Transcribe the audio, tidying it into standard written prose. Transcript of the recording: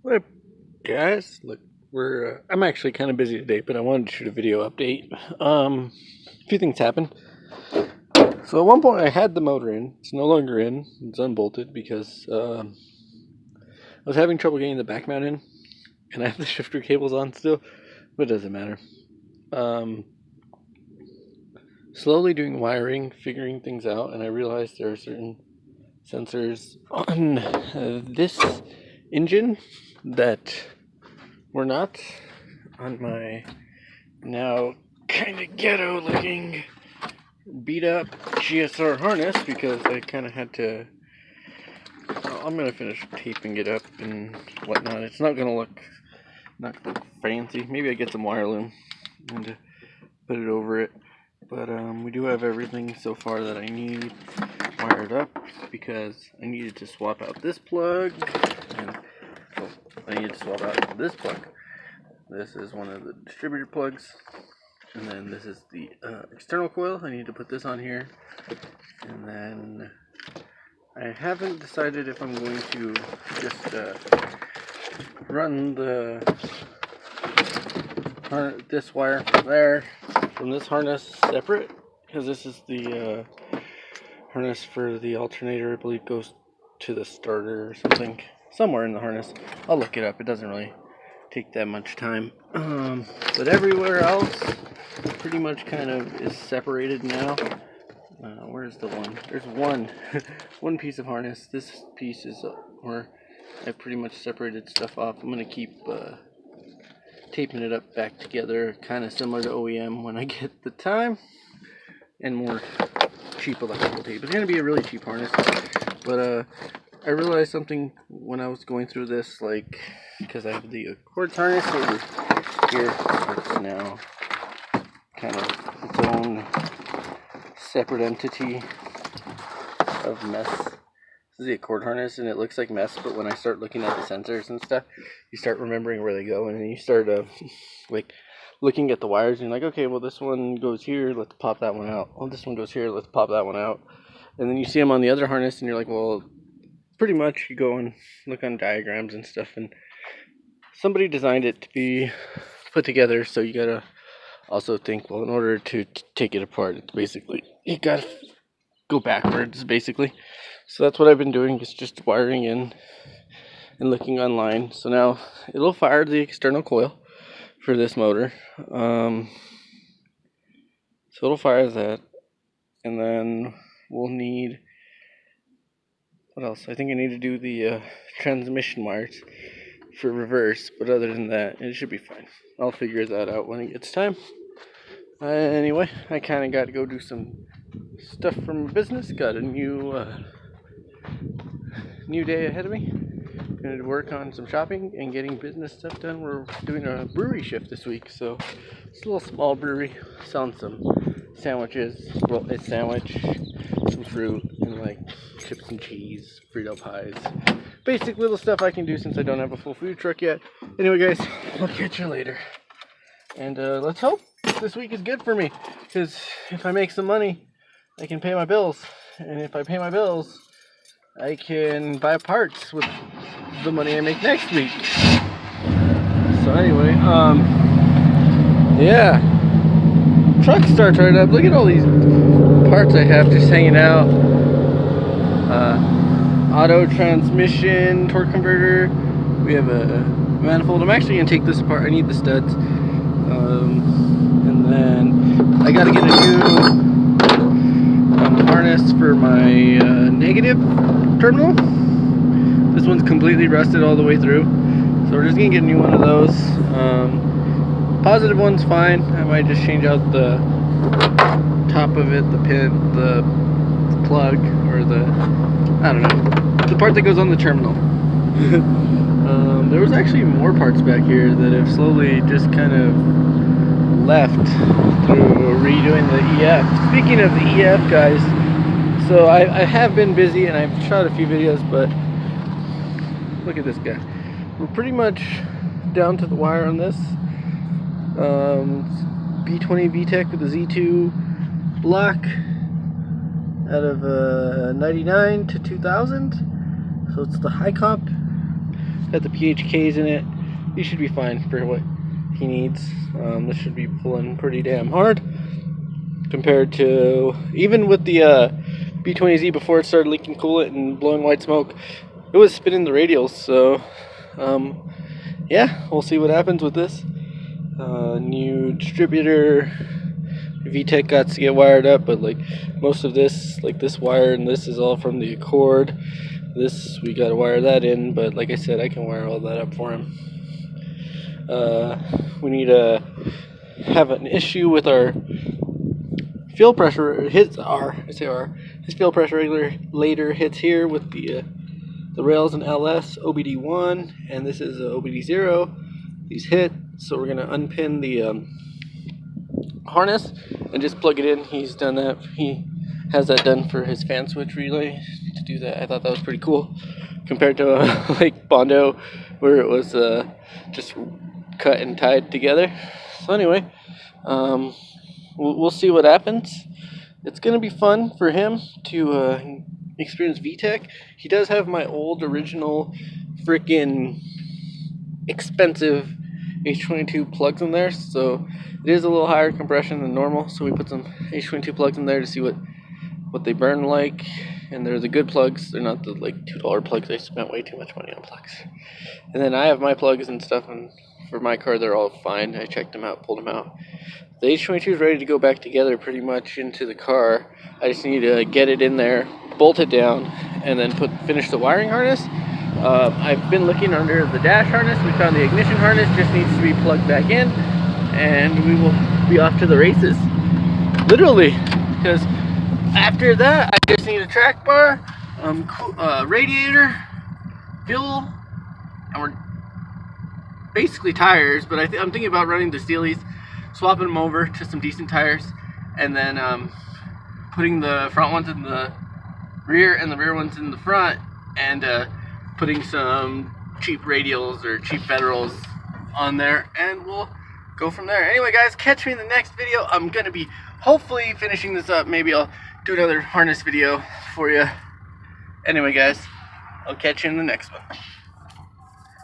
What up, guys? Look, I'm actually kind of busy today, but I wanted to shoot a video update. A few things happened. So at one point I had the motor in. It's no longer in. It's unbolted because I was having trouble getting the back mount in, and I have the shifter cables on still, but it doesn't matter. Slowly doing wiring, figuring things out, and I realized there are certain sensors on this engine that were not on my now kind of ghetto looking beat up GSR harness, because I kind of had to. I'm gonna finish taping it up and whatnot. It's not gonna look fancy. Maybe I get some wire loom and put it over it, but we do have everything so far that I need wired up, because I needed to swap out this plug, and I needed to swap out this plug. This is one of the distributor plugs, and then this is the external coil. I need to put this on here, and then I haven't decided if I'm going to just run this wire from this harness separate, because this is the harness for the alternator. I believe goes to the starter or something, somewhere in the harness. I'll look it up. It doesn't really take that much time, but everywhere else pretty much kind of is separated now. Where's the one? There's one piece of harness. This piece is where I pretty much separated stuff off. I'm gonna keep taping it up back together, kind of similar to OEM when I get the time, and more cheap electrical tape. It's gonna be a really cheap harness, but I realized something when I was going through this, like, because I have the quartz harness over here, it's now kind of its own separate entity of mess. This is the accord harness, and it looks like mess, but when I start looking at the sensors and stuff, you start remembering where they go, and then you start like looking at the wires, and you're like, okay, well, this one goes here, let's pop that one out. Oh, this one goes here, let's pop that one out. And then you see them on the other harness, and you're like, well, pretty much you go and look on diagrams and stuff, and somebody designed it to be put together, so you gotta also think, well, in order to take it apart, it's basically, you gotta go backwards, basically. So that's what I've been doing, is just wiring in and looking online. So now it'll fire the external coil for this motor. So it'll fire that, and then we'll need, what else? I think I need to do the transmission wires for reverse, but other than that, it should be fine. I'll figure that out when it gets time. Anyway, I kind of got to go do some stuff for my business. Got a new day ahead of me. Gonna work on some shopping and getting business stuff done. We're doing a brewery shift this week, so it's a little small brewery. Selling some sandwiches. Well, a sandwich, some fruit, and like chips and cheese, Frito pies. Basic little stuff I can do since I don't have a full food truck yet. Anyway, guys, I'll catch you later. And let's hope this week is good for me, because if I make some money, I can pay my bills. And if I pay my bills, I can buy parts with the money I make next week. So anyway, yeah. Truck starts right up. Look at all these parts I have just hanging out. Auto transmission, torque converter. We have a manifold. I'm actually going to take this apart. I need the studs. And then I got to get a new harness for my negative terminal. This one's completely rusted all the way through, so we're just going to get a new one of those. Positive one's fine. I might just change out the top of it, the pin, the plug, or the, I don't know, the part that goes on the terminal. There was actually more parts back here that have slowly just kind of left through redoing the EF. Speaking of the EF, guys, so I have been busy and I've shot a few videos, but look at this guy. We're pretty much down to the wire on this. B20 VTEC with a Z2 block out of 99 to 2000. So it's the high comp got the PHKs in it. He should be fine for what he needs. This should be pulling pretty damn hard compared to even with the B20Z before it started leaking coolant and blowing white smoke. It was spinning the radials, so yeah, we'll see what happens with this. New distributor, VTEC got to get wired up, but like most of this, like this wire and this is all from the Accord. This, we got to wire that in, but like I said, I can wire all that up for him. We need to have an issue with our fuel pressure. His fuel pressure regulator hits here with the rails in LS OBD1, and this is OBD0. These hit, so we're gonna unpin the harness and just plug it in. He's done that. He has that done for his fan switch relay to do that. I thought that was pretty cool compared to like Bondo, where it was just cut and tied together. So anyway, we'll see what happens. It's gonna be fun for him to experience VTEC. He does have my old original freaking expensive H22 plugs in there, so it is a little higher compression than normal. So we put some H22 plugs in there to see what they burn like, and they're the good plugs. They're not the like $2 plugs. I spent way too much money on plugs. And then I have my plugs and stuff, and for my car they're all fine. I checked them out, pulled them out. The H22 is ready to go back together pretty much into the car. I just need to get it in there, bolt it down, and then finish the wiring harness. I've been looking under the dash harness. We found the ignition harness just needs to be plugged back in, and we will be off to the races. Literally, because after that, I just need a track bar, radiator, fuel, and we're basically tires. But I'm thinking about running the Steelies, swapping them over to some decent tires, and then putting the front ones in the rear and the rear ones in the front, and putting some cheap radials or cheap Federals on there, and we'll go from there. Anyway, guys, catch me in the next video. I'm gonna be hopefully finishing this up. Maybe I'll do another harness video for you. Anyway, guys, I'll catch you in the next one.